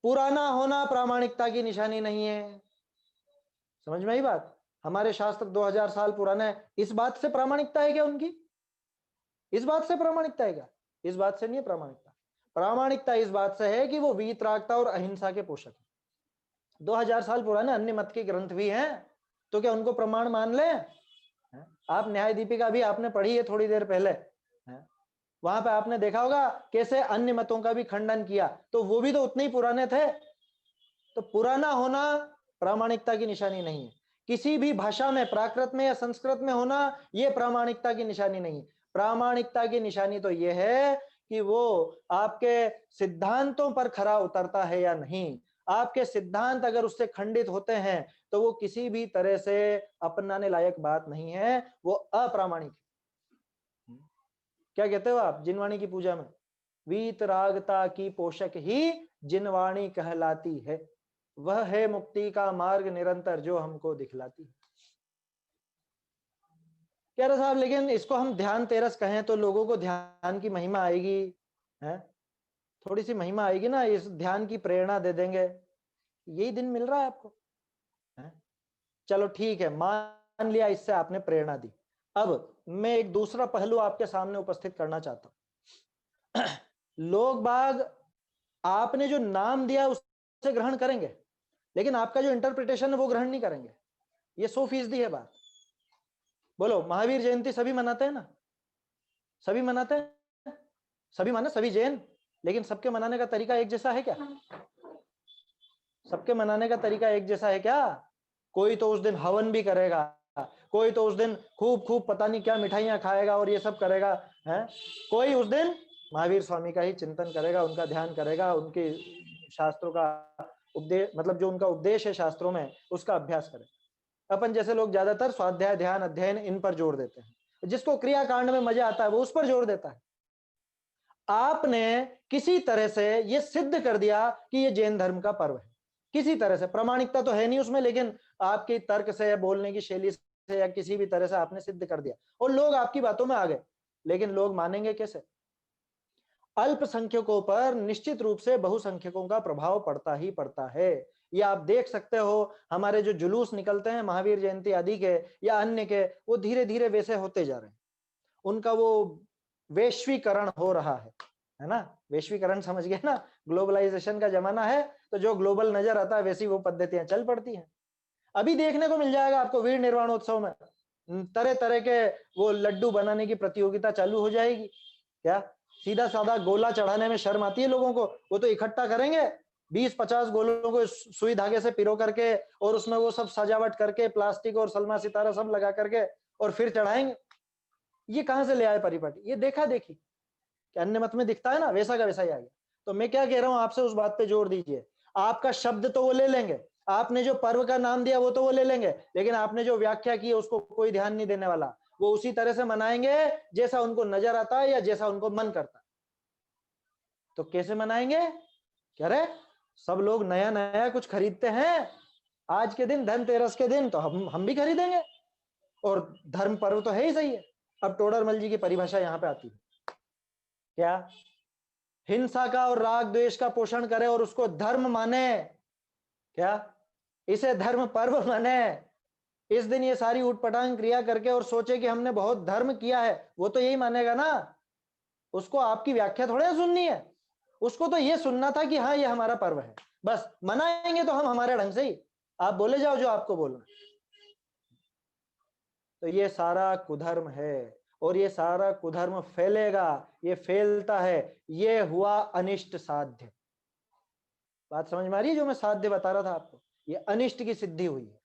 पुराना होना प्रामाणिकता की निशानी नहीं है। समझ में आई बात। हमारे शास्त्र 2000 साल पुराने हैं, इस बात से प्रामाणिकता है क्या उनकी? इस बात से प्रामाणिकता है क्या? इस बात से नहीं है प्रामाणिकता। प्रामाणिकता इस बात से है कि वो वीतरागता और अहिंसा के पोषक है। 2000 साल पुराने अन्य मत के ग्रंथ भी हैं, तो क्या उनको प्रमाण मान ले? आप न्याय दीपिका भी आपने पढ़ी है थोड़ी देर पहले, वहां पे आपने देखा होगा कैसे अन्य मतों का भी खंडन किया, तो वो भी तो उतने ही पुराने थे। तो पुराना होना प्रामाणिकता की निशानी नहीं है। किसी भी भाषा में, प्राकृत में या संस्कृत में होना, यह प्रामाणिकता की निशानी नहीं है। प्रामाणिकता की निशानी तो यह है कि वो आपके सिद्धांतों पर खरा उतरता है या नहीं। आपके सिद्धांत अगर उससे खंडित होते हैं तो वो किसी भी तरह से अपनाने लायक बात नहीं है, वो अप्रामाणिक है। क्या कहते हो आप जिनवाणी की पूजा में? वीतरागता की पोषक ही जिनवाणी कहलाती है, वह है मुक्ति का मार्ग निरंतर जो हमको दिखलाती है। कह रहे साहब लेकिन इसको हम ध्यान तेरस कहें तो लोगों को ध्यान की महिमा आएगी, है थोड़ी सी महिमा आएगी ना, इस ध्यान की प्रेरणा दे देंगे। यही दिन मिल रहा है आपको, है? चलो ठीक है, मान लिया इससे आपने प्रेरणा दी। अब मैं एक दूसरा पहलू आपके सामने उपस्थित करना चाहता हूं। लोग बाग आपने जो नाम दिया उसे ग्रहण करेंगे, लेकिन आपका जो इंटरप्रिटेशन है वो ग्रहण नहीं करेंगे। ये 100% है बात। बोलो, महावीर जयंती सभी मनाते हैं ना? सभी मनाते हैं, सभी माने सभी जैन, लेकिन सबके मनाने का तरीका एक जैसा है क्या? सबके मनाने का तरीका एक जैसा है क्या? कोई तो उस दिन हवन भी करेगा, कोई तो उस दिन खूब खूब पता नहीं क्या मिठाइयां खाएगा और ये सब करेगा, है? कोई उस दिन महावीर स्वामी का ही चिंतन करेगा, उनका ध्यान करेगा, उनके शास्त्रों का उपदेश, मतलब जो उनका उपदेश है शास्त्रों में, उसका अभ्यास करेगा। अपन जैसे लोग ज्यादातर स्वाध्याय, ध्यान, अध्ययन इन पर जोर देते हैं। जिसको क्रिया कांड में मजा आता है वो उस पर जोर देता है। आपने किसी तरह से ये सिद्ध कर दिया कि ये जैन धर्म का पर्व है। किसी तरह से, प्रामाणिकता तो है नहीं उसमें, लेकिन आपके तर्क से, बोलने की शैली से या किसी भी तरह से आपने सिद्ध कर दिया और लोग आपकी बातों में आ गए। लेकिन लोग मानेंगे कैसे? अल्पसंख्यकों पर निश्चित रूप से बहुसंख्यकों का प्रभाव पड़ता ही पड़ता है। ये आप देख सकते हो, हमारे जो जुलूस निकलते हैं महावीर जयंती आदि के या अन्य के, वो धीरे धीरे वैसे होते जा रहे हैं। उनका वो वैश्वीकरण हो रहा है ना? वैश्वीकरण समझ गए ना? ग्लोबलाइजेशन का जमाना है, तो जो ग्लोबल नजर आता है वैसी वो पद्धतियां चल पड़ती हैं। अभी देखने को मिल जाएगा आपको वीर निर्वाणोत्सव में तरह तरह के वो लड्डू बनाने की प्रतियोगिता चालू हो जाएगी। क्या सीधा साधा गोला चढ़ाने में शर्म आती है लोगों को? वो तो इकट्ठा करेंगे 20-50 गोलों को सुई धागे से पिरो करके, और उसमें वो सब सजावट करके प्लास्टिक और सलमा सितारा सब लगा करके, और फिर चढ़ाएंगे। ये कहां से ले आए परिपाटी? ये देखा देखी कि अन्य मत में दिखता है ना, वैसा का वैसा ही आ गया। तो मैं क्या कह रहा हूं आपसे, उस बात पे जोर दीजिए। आपका शब्द तो वो ले लेंगे, आपने जो पर्व का नाम दिया वो तो वो ले लेंगे, लेकिन आपने जो व्याख्या की उसको कोई ध्यान नहीं देने वाला। वो उसी तरह से मनाएंगे जैसा उनको नजर आता है या जैसा उनको मन करता है। तो कैसे मनाएंगे? कह रहे सब लोग नया नया कुछ खरीदते हैं, आज के दिन धनतेरस के दिन तो हम भी खरीदेंगे, और धर्म पर्व तो है ही सही है। अब टोडरमल जी की परिभाषा यहां पे आती है। क्या? हिंसा का और राग द्वेष का पोषण करे और उसको धर्म माने। क्या? इसे धर्म पर्व माने। इस दिन ये सारी उटपटांग क्रिया करके और सोचे कि हमने बहुत धर्म किया है, वो तो यही मानेगा ना। उसको आपकी व्याख्या थोड़े सुननी है, उसको तो ये सुनना था कि हाँ ये हमारा पर्व है, बस मनाएंगे तो हम हमारे ढंग से ही, आप बोले जाओ जो आपको बोलना। तो ये सारा कुधर्म है, और ये सारा कुधर्म फैलेगा, ये फैलता है, ये हुआ अनिष्ट साध्य। बात समझ में आ रही है? जो मैं साध्य बता रहा था आपको, ये अनिष्ट की सिद्धि हुई है।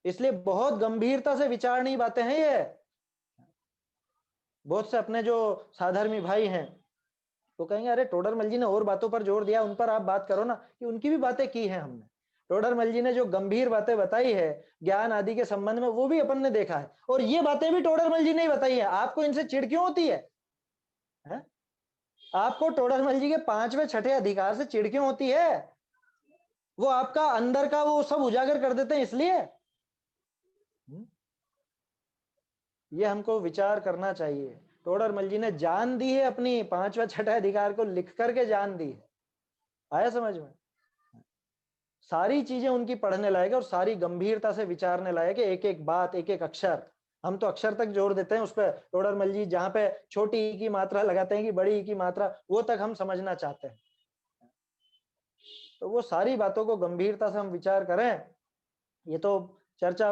इसलिए बहुत गंभीरता से विचारनीय बातें हैं ये। बहुत से अपने जो साधर्मी भाई हैं वो कहेंगे अरे टोडरमल जी ने और बातों पर जोर दिया, उन पर आप बात करो ना, कि उनकी भी बातें की हैं हमने। टोडरमल जी ने जो गंभीर बातें बताई है ज्ञान आदि के संबंध में, वो भी अपन ने देखा है, और ये बातें भी टोडरमल जी ने ही बताई है। आपको इनसे चिढ़ क्यों होती है? आपको टोडरमल जी के 5वें 6ठे अधिकार से चिढ़ क्यों होती है? वो आपका अंदर का वो सब उजागर कर देते हैं इसलिए। ये हमको विचार करना चाहिए। टोडरमल जी ने जान दी है, अपनी 5वां 6ठा अधिकार को लिख करके जान दी है। आया समझ में? सारी चीजें उनकी पढ़ने लायक है और सारी गंभीरता से विचारने लायक है, एक एक बात, एक एक अक्षर। हम तो अक्षर तक जोर देते हैं उस पर। टोडरमल जी जहां पे छोटी ई की मात्रा लगाते हैं कि बड़ी ई की मात्रा, वो तक हम समझना चाहते हैं। तो वो सारी बातों को गंभीरता से हम विचार करें। ये तो चर्चा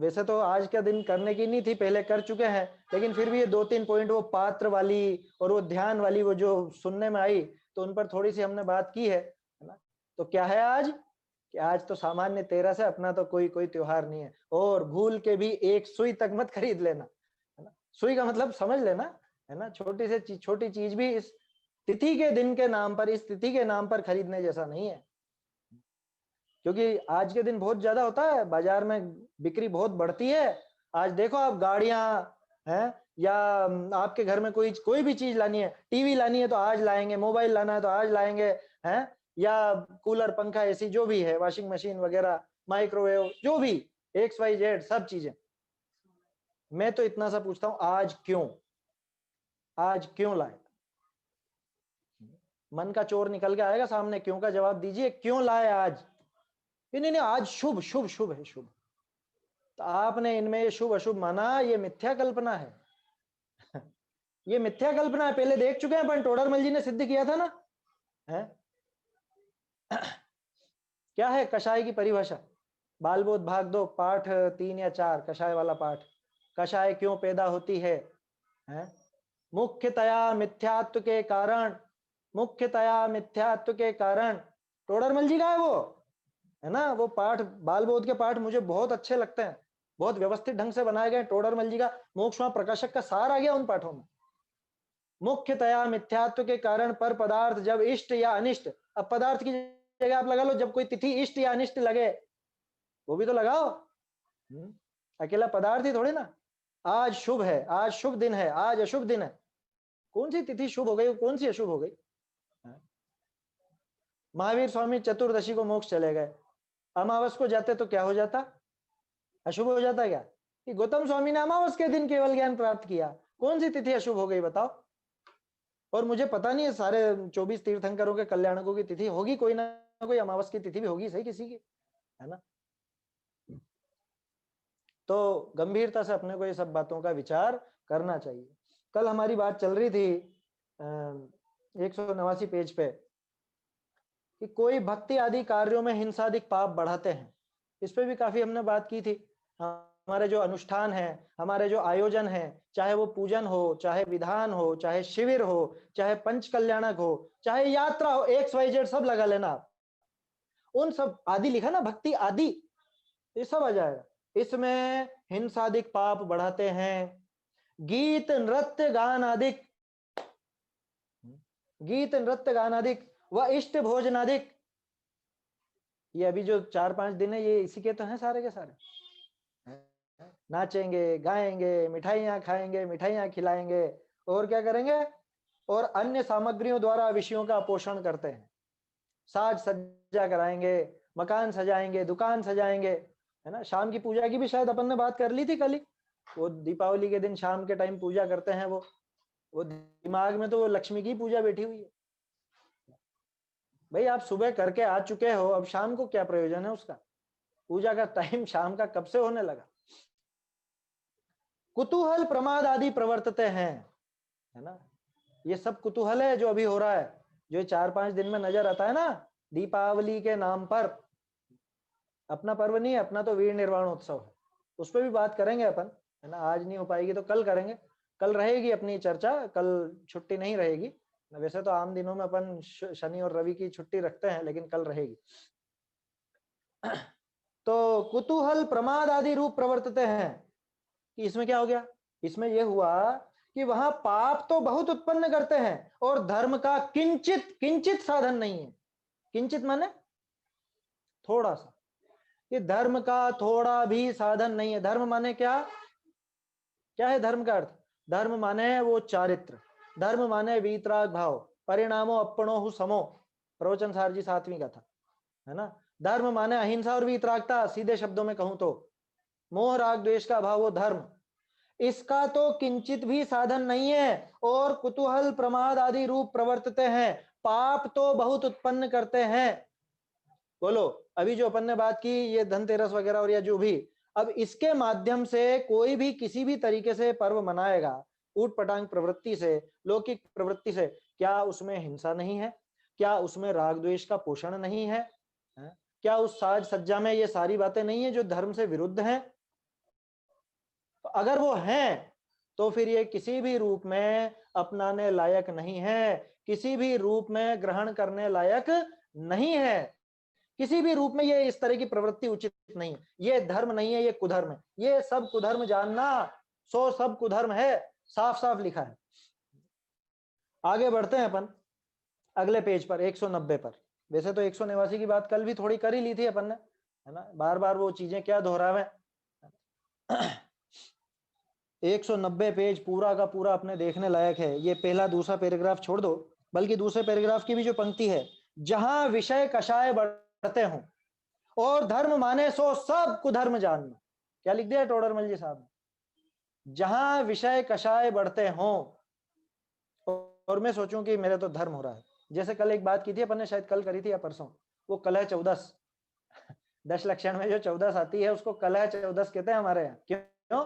वैसे तो आज का दिन करने की नहीं थी, पहले कर चुके हैं, लेकिन फिर भी ये 2-3 पॉइंट वो पात्र वाली और वो ध्यान वाली वो जो सुनने में आई, तो उन पर थोड़ी सी हमने बात की है ना। तो क्या है आज कि आज तो सामान्य 13 से अपना तो कोई कोई त्योहार नहीं है, और भूल के भी एक सुई तक मत खरीद लेना, है ना। सुई का मतलब समझ लेना, है ना। छोटी से छोटी चीज भी इस तिथि के दिन के नाम पर, इस तिथि के नाम पर खरीदने जैसा नहीं है, क्योंकि आज के दिन बहुत ज्यादा होता है, बाजार में बिक्री बहुत बढ़ती है। आज देखो आप, गाड़ियां हैं या आपके घर में कोई भी चीज लानी है, टीवी लानी है तो आज लाएंगे, मोबाइल लाना है तो आज लाएंगे, हैं, या कूलर, पंखा, एसी जो भी है, वॉशिंग मशीन वगैरह, माइक्रोवेव, जो भी XYZ सब चीजें। मैं तो इतना सा पूछता हूं, आज क्यों लाए? मन का चोर निकल के आएगा सामने, क्यों का जवाब दीजिए, क्यों लाए आज? नहीं नहीं, आज शुभ शुभ शुभ है, शुभ। तो आपने इनमें ये शुभ अशुभ माना, ये मिथ्या कल्पना है। ये मिथ्या कल्पना है, पहले देख चुके हैं अपन, टोडरमल जी ने सिद्ध किया था ना, है? क्या है कषाय की परिभाषा? बालबोध भाग 2 पाठ 3 या 4, कषाय वाला पाठ। कषाय क्यों पैदा होती है? मुख्यतया मिथ्यात्व के कारण, मुख्यतया मिथ्यात्व के कारण। टोडरमल जी का है वो, है ना। वो पाठ, बालबोध के पाठ मुझे बहुत अच्छे लगते हैं, बहुत व्यवस्थित ढंग से बनाए गए। टोडरमल जी का मोक्षमा प्रकाशक का सार आ गया उन पाठों में। मुख्यतया मिथ्यात्व के कारण पर पदार्थ जब इष्ट या अनिष्ट, अब पदार्थ की जगह आप लगा लो, जब कोई तिथि इष्ट या अनिष्ट लगे, वो भी तो लगाओ, अकेला पदार्थ ही थोड़ी ना। आज शुभ है, आज शुभ दिन है, आज अशुभ दिन है, कौन सी तिथि शुभ हो गई, कौन सी अशुभ हो गई? महावीर स्वामी चतुर्दशी को मोक्ष चले गए, अमावस को जाते तो क्या हो जाता? अशुभ हो जाता क्या? कि गौतम स्वामी ने अमावस के दिन केवल ज्ञान प्राप्त किया, कौन सी तिथि अशुभ हो गई बताओ? और मुझे पता नहीं है, सारे 24 तीर्थंकरों के कल्याणकों की तिथि होगी, कोई ना कोई अमावस की तिथि भी होगी सही किसी की, है ना। तो गंभीरता से अपने को ये सब बातों का विचार करना चाहिए। कल हमारी बात चल रही थी 189 पेज पे, कि कोई भक्ति आदि कार्यों में हिंसादिक पाप बढ़ाते हैं। इस पे भी काफी हमने बात की थी। हमारे जो अनुष्ठान है, हमारे जो आयोजन है, चाहे वो पूजन हो, चाहे विधान हो, चाहे शिविर हो, चाहे पंच कल्याणक हो, चाहे यात्रा हो, XYZ सब लगा लेना आप, उन सब आदि लिखा ना, भक्ति आदि, ये सब आ जाएगा। इसमें हिंसादिक पाप बढ़ाते हैं। गीत नृत्य गान आदिक, गीत नृत्य गान आदिक व इष्ट भोजनादिक, ये अभी जो 4-5 दिन है, ये इसी के तो हैं सारे के सारे। नाचेंगे, गाएंगे, मिठाइयां खाएंगे, मिठाइयां खिलाएंगे, और क्या करेंगे? और अन्य सामग्रियों द्वारा विषयों का पोषण करते हैं। साज सज्जा कराएंगे, मकान सजाएंगे, दुकान सजाएंगे, है ना। शाम की पूजा की भी शायद अपन ने बात कर ली थी कल ही। वो दीपावली के दिन शाम के टाइम पूजा करते हैं, वो दिमाग में तो वो लक्ष्मी की पूजा बैठी हुई है। भाई आप सुबह करके आ चुके हो, अब शाम को क्या प्रयोजन है उसका? पूजा का टाइम शाम का कब से होने लगा? कुतूहल प्रमाद आदि प्रवर्तते हैं, है ना। ये सब कुतूहल है जो अभी हो रहा है, जो 4-5 दिन में नजर आता है ना, दीपावली के नाम पर। अपना पर्व नहीं है, अपना तो वीर निर्वाण उत्सव है, उस पर भी बात करेंगे अपन, है ना। आज नहीं हो पाएगी तो कल करेंगे, कल रहेगी अपनी चर्चा, कल छुट्टी नहीं रहेगी। वैसे तो आम दिनों में अपन शनि और रवि की छुट्टी रखते हैं, लेकिन कल रहेगी। तो कुतूहल प्रमाद आदि रूप प्रवर्तते हैं, कि इसमें क्या हो गया? इसमें यह हुआ कि वहां पाप तो बहुत उत्पन्न करते हैं और धर्म का किंचित किंचित साधन नहीं है। किंचित माने थोड़ा सा, ये धर्म का थोड़ा भी साधन नहीं है। धर्म माने क्या? क्या है धर्म का अर्थ? धर्म माने वो चारित्र, धर्म माने वीतराग भाव, परिणामो अपनो हु समो, प्रवचन सार जी 7वीं का था, है ना। धर्म माने अहिंसा और वीतरागता, सीधे शब्दों में कहूं तो मोह राग द्वेष का भाव वो धर्म। इसका तो किंचित भी साधन नहीं है, और कुतूहल प्रमाद आदि रूप प्रवर्तते हैं, पाप तो बहुत उत्पन्न करते हैं। बोलो, अभी जो अपन ने बात की ये धनतेरस वगैरह और या जो भी, अब इसके माध्यम से कोई भी किसी भी तरीके से पर्व मनाएगा, ऊट पटांग प्रवृत्ति से, लौकिक प्रवृत्ति से, क्या उसमें हिंसा नहीं है? क्या उसमें राग द्वेष का पोषण नहीं है? क्या उस साज सज्जा में ये सारी बातें नहीं है जो धर्म से विरुद्ध हैं? तो अगर वो हैं तो फिर ये किसी भी रूप में अपनाने लायक नहीं है, किसी भी रूप में ग्रहण करने लायक नहीं है, किसी भी रूप में ये इस तरह की प्रवृत्ति उचित नहीं है। ये धर्म नहीं है, ये कुधर्म है। ये सब कुधर्म जानना, सो सब कुधर्म है, साफ साफ लिखा है। आगे बढ़ते हैं अपन अगले पेज पर 190 पर। वैसे तो 189 की बात कल भी थोड़ी कर ही ली थी अपन ने, है ना, बार बार वो चीजें क्या दोहरावे। 190 पेज पूरा का पूरा अपने देखने लायक है। ये पहला दूसरा पैराग्राफ छोड़ दो, बल्कि दूसरे पैराग्राफ की भी जो पंक्ति है, जहां विषय कषाय बढ़ते हों और धर्म माने सो सब कुधर्म जानना। क्या लिख दिया टोडरमल जी साहब ने? जहां विषय कषाय बढ़ते हों, और मैं सोचूं कि मेरे तो धर्म हो रहा है। जैसे कल एक बात की थी अपन ने, शायद कल करी थी या परसों, वो कलह 14 10 लक्षण में जो 14 आती है उसको कलह 14 कहते हैं हमारे यहाँ। क्यों?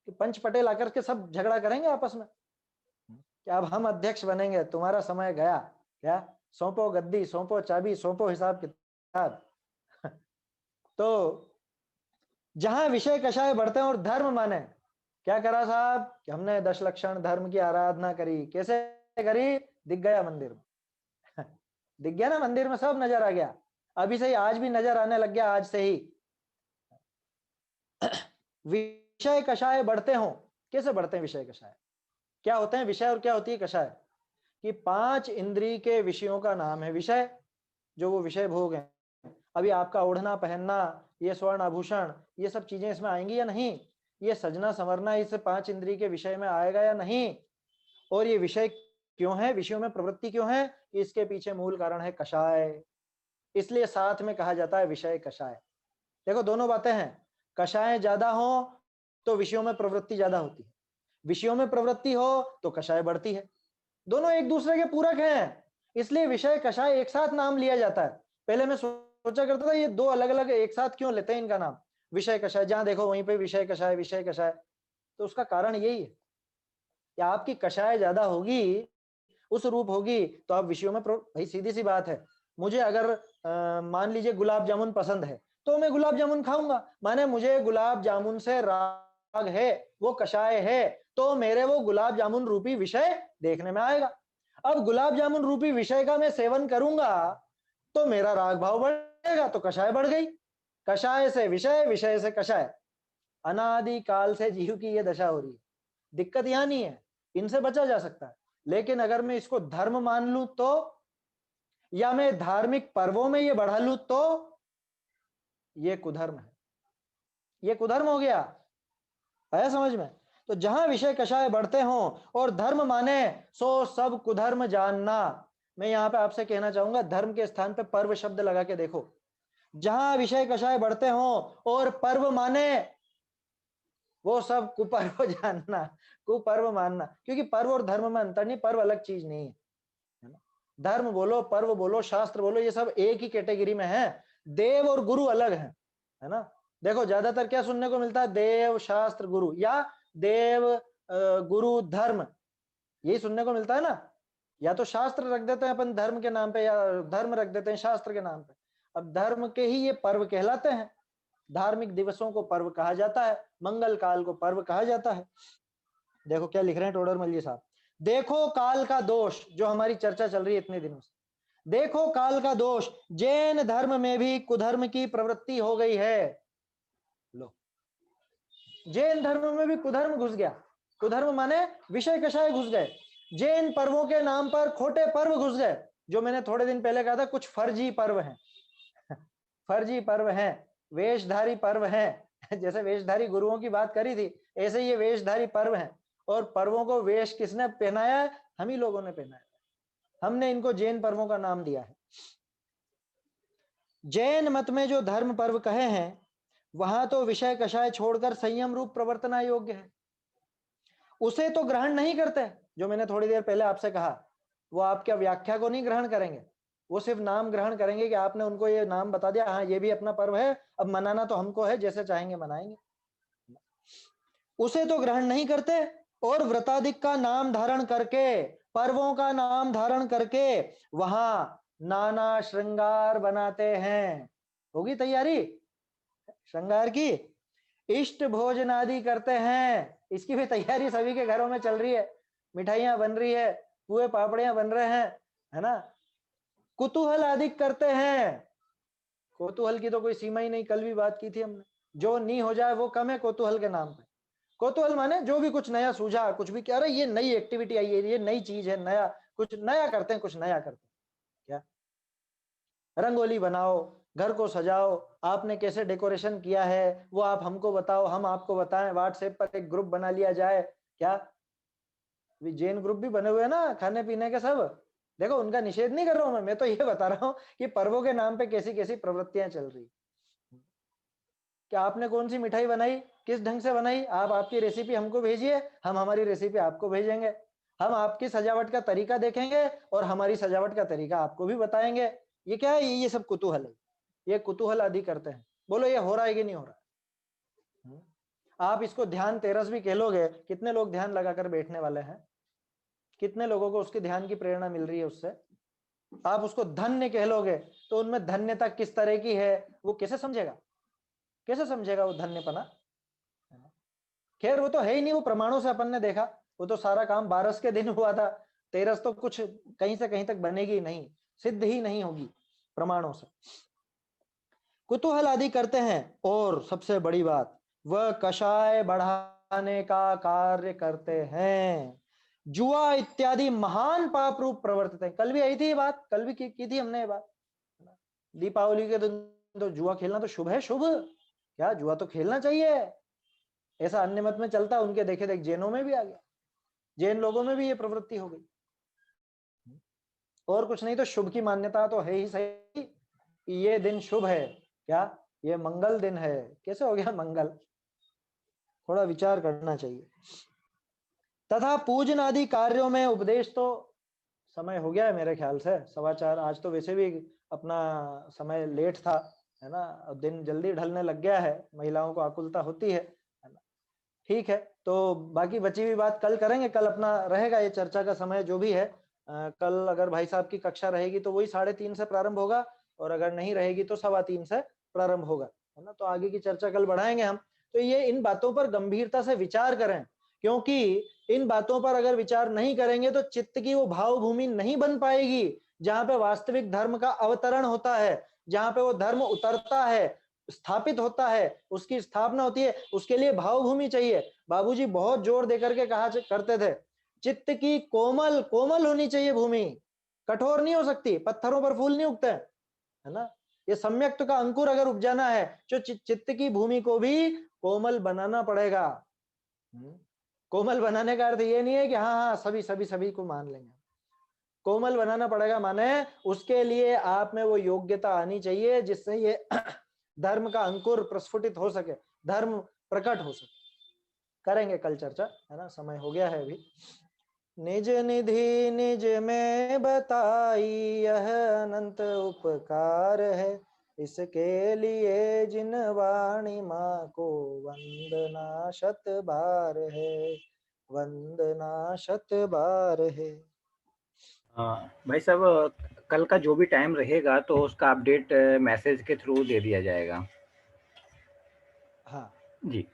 कि पंच पटेल आकर के सब झगड़ा करेंगे आपस में कि अब हम अध्यक्ष बनेंगे, तुम्हारा समय गया, क्या सौंपो गद्दी, सौंपो चाबी, सौंपो हिसाब किताब। तो जहां विषय कषाय बढ़ते हैं और धर्म माने, क्या करा साहब कि हमने 10 लक्षण धर्म की आराधना करी। कैसे करी? दिख गया मंदिर में दिख गया ना, मंदिर में सब नजर आ गया। अभी से ही आज भी नजर आने लग गया, आज से ही। विषय कषाय बढ़ते हों। कैसे बढ़ते हैं विषय कषाय? क्या होते हैं विषय और क्या होती है कषाय? कि 5 इंद्रिय के विषयों का नाम है विषय, जो वो विषय भोग हैं। अभी आपका ओढ़ना पहनना, ये स्वर्ण आभूषण, ये सब चीजें इसमें आएंगी या नहीं? ये सजना संवरना इस 5 इंद्रिय के विषय में आएगा या नहीं? और ये विषय क्यों है, विषयों में प्रवृत्ति क्यों है? इसके पीछे मूल कारण है कषाय। इसलिए साथ में कहा जाता है विषय कषाय। देखो दोनों बातें हैं, कषाय ज्यादा हो तो विषयों में प्रवृत्ति ज्यादा होती है, विषयों में प्रवृत्ति हो तो कषाय बढ़ती है। दोनों एक दूसरे के पूरक हैं, इसलिए विषय कषाय एक साथ नाम लिया जाता है। पहले मैं सोचा करता था ये दो अलग अलग एक साथ क्यों लेते हैं इनका नाम, विषय कषाय, जहां देखो वहीं पे विषय कषाय विषय कषाय। तो उसका कारण यही है कि आपकी कषाय ज्यादा होगी, उस रूप होगी, तो आप विषयों में भाई सीधी सी बात है, मुझे अगर मान लीजिए गुलाब जामुन पसंद है तो मैं गुलाब जामुन खाऊंगा, माने मुझे गुलाब जामुन से राग है, वो कषाय है, तो मेरे वो गुलाब जामुन रूपी विषय देखने में आएगा। अब गुलाब जामुन रूपी विषय का मैं सेवन करूंगा तो मेरा राग भाव बढ़ेगा, तो कषाय बढ़ गई। कषाय से विषय, विषय से कषाय, अनादि काल से जीव की ये दशा हो रही है। दिक्कत यहां नहीं है, इनसे बचा जा सकता है। लेकिन अगर मैं इसको धर्म मान लूं तो, या मैं धार्मिक पर्वों में ये बढ़ा लूं तो, ये कुधर्म है, ये कुधर्म हो गया। आया समझ में? तो जहां विषय कषाय बढ़ते हों और धर्म माने सो सब कुधर्म जानना। मैं यहां पे आपसे कहना चाहूंगा, धर्म के स्थान पे पर्व शब्द लगा के देखो। जहां विषय कषाय बढ़ते हों और पर्व माने, वो सब कुपर्व जानना, कुपर्व मानना। क्योंकि पर्व और धर्म में अंतर नहीं, पर्व अलग चीज नहीं है ना। धर्म बोलो, पर्व बोलो, शास्त्र बोलो, ये सब एक ही कैटेगरी में है। देव और गुरु अलग है ना। देखो ज्यादातर क्या सुनने को मिलता है, देव शास्त्र गुरु, या देव गुरु धर्म, यही सुनने को मिलता है ना। या तो शास्त्र रख देते हैं अपन धर्म के नाम पे, या धर्म रख देते हैं शास्त्र के नाम पे। अब धर्म के ही ये पर्व कहलाते हैं। धार्मिक दिवसों को पर्व कहा जाता है, मंगल काल को पर्व कहा जाता है। देखो क्या लिख रहे हैं टोडरमल जी साहब, देखो काल का दोष, जो हमारी चर्चा चल रही है इतने दिनों से, देखो काल का दोष, जैन धर्म में भी कुधर्म की प्रवृत्ति हो गई है। लो, जैन धर्म में भी कुधर्म घुस गया। कुधर्म माने विषय कषाय घुस गए, जैन पर्वों के नाम पर खोटे पर्व घुस गए। जो मैंने थोड़े दिन पहले कहा था, कुछ फर्जी पर्व हैं फर्जी पर्व हैं, वेशधारी पर्व हैं। जैसे वेशधारी गुरुओं की बात करी थी, ऐसे ये वेशधारी पर्व हैं। और पर्वों को वेश किसने पहनाया है? हम ही लोगों ने पहनाया है। हमने इनको जैन पर्वों का नाम दिया है। जैन मत में जो धर्म पर्व कहे हैं, वहां तो विषय कषाय छोड़कर संयम रूप प्रवर्तना योग्य है। उसे तो ग्रहण नहीं करते। जो मैंने थोड़ी देर पहले आपसे कहा, वो आपके व्याख्या को नहीं ग्रहण करेंगे, वो सिर्फ नाम ग्रहण करेंगे कि आपने उनको ये नाम बता दिया, हाँ ये भी अपना पर्व है, अब मनाना तो हमको है, जैसे चाहेंगे मनाएंगे। उसे तो ग्रहण नहीं करते और व्रताधिक का नाम धारण करके, पर्वों का नाम धारण करके वहां नाना श्रृंगार बनाते हैं। होगी तैयारी श्रृंगार की, इष्ट भोजन आदि करते हैं, इसकी भी तैयारी सभी के घरों में चल रही है। मिठाइयां बन रही है, पुए पापड़ियां बन रहे हैं, है ना। कुतूहल आदि करते हैं। कौतूहल की तो कोई सीमा ही नहीं, कल भी बात की थी हमने। जो नहीं हो जाए वो कम है कौतूहल के नाम पे। कौतूहल माने जो भी कुछ नया सूझा, कुछ भी क्या रहा, ये नई एक्टिविटी आई है, ये नई चीज है, नया कुछ नया करते हैं, कुछ नया करते हैं। क्या रंगोली बनाओ, घर को सजाओ, आपने कैसे डेकोरेशन किया है वो आप हमको बताओ, हम आपको बताएं, व्हाट्सएप पर एक ग्रुप बना लिया जाए। क्या जैन ग्रुप भी बने हुए हैं ना खाने पीने के सब। देखो उनका निषेध नहीं कर रहा हूं मैं तो ये बता रहा हूं कि पर्वों के नाम पे कैसी कैसी प्रवृत्तियां चल रही। क्या आपने कौन सी मिठाई बनाई, किस ढंग से बनाई, आप आपकी रेसिपी हमको भेजिए, हम हमारी रेसिपी आपको भेजेंगे। हम आपकी सजावट का तरीका देखेंगे और हमारी सजावट का तरीका आपको भी बताएंगे। ये क्या है? ये सब कुतूहल है, ये कुतूहल आदि करते हैं। बोलो ये हो रहा है कि नहीं हो रहा है? आप इसको ध्यान तेरस भी कह लोगे, कितने लोग ध्यान लगाकर बैठने वाले हैं? कितने लोगों को उसके ध्यान की प्रेरणा मिल रही है उससे? आप उसको धन्य कह लोगे तो उनमें धन्यता किस तरह की है वो कैसे समझेगा? कैसे समझेगा वो धन्यपना? खैर वो तो है ही नहीं, वो प्रमाणों से अपन ने देखा। वो तो सारा काम 12 के दिन हुआ था, 13 तो कुछ कहीं से कहीं तक बनेगी नहीं, सिद्ध ही नहीं होगी प्रमाणों से। कुतूहल आदि करते हैं और सबसे बड़ी बात, वह कषाय बढ़ाने का कार्य करते हैं। जुआ इत्यादि महान पाप रूप प्रवर्तित है। कल भी आई थी ये बात, कल भी की थी हमने ये बात। दीपावली के दिन तो जुआ खेलना तो शुभ है, शुभ क्या, जुआ तो खेलना चाहिए, ऐसा अन्य मत में चलता। उनके देखे देख जैनों में भी आ गया, जैन लोगों में भी ये प्रवृत्ति हो गई। और कुछ नहीं तो शुभ की मान्यता तो है ही सही, ये दिन शुभ है, क्या ये मंगल दिन है। कैसे हो गया मंगल? थोड़ा विचार करना चाहिए। तथा पूजन आदि कार्यों में उपदेश तो, समय हो गया है मेरे ख्याल से 4:15। आज तो वैसे भी अपना समय लेट था, है ना, दिन जल्दी ढलने लग गया है, महिलाओं को आकुलता होती है ना। ठीक है, तो बाकी बची हुई बात कल करेंगे। कल अपना रहेगा ये चर्चा का समय जो भी है। कल अगर भाई साहब की कक्षा रहेगी तो वही 3:30 से प्रारंभ होगा, और अगर नहीं रहेगी तो 3:15 से प्रारंभ होगा, है ना। तो आगे की चर्चा कल बढ़ाएंगे हम। तो ये इन बातों पर गंभीरता से विचार करें, क्योंकि इन बातों पर अगर विचार नहीं करेंगे तो चित्त की वो भाव भूमि नहीं बन पाएगी जहां पे वास्तविक धर्म का अवतरण होता है, जहां पे वो धर्म उतरता है, स्थापित होता है, उसकी स्थापना होती है। उसके लिए भाव भूमि चाहिए। बाबूजी बहुत जोर देकर के कहा करते थे, चित्त की कोमल कोमल होनी चाहिए भूमि, कठोर नहीं हो सकती, पत्थरों पर फूल नहीं उगते, है ना। ये सम्यक्त का अंकुर अगर उपजाना है तो चित्त की भूमि को भी कोमल बनाना पड़ेगा। कोमल बनाने का अर्थ ये नहीं है कि हाँ हाँ सभी सभी सभी को मान लेंगे। कोमल बनाना पड़ेगा माने उसके लिए आप में वो योग्यता आनी चाहिए जिससे ये धर्म का अंकुर प्रस्फुटित हो सके, धर्म प्रकट हो सके। करेंगे कल चर्चा, है ना, समय हो गया है अभी। निज निधि निज में बताई यह अनंत उपकार है, इसके लिए जिन वाणी माँ को वंदना शत बार है, वंदना शत बार है। भाई साहब कल का जो भी टाइम रहेगा तो उसका अपडेट मैसेज के थ्रू दे दिया जाएगा। हाँ जी।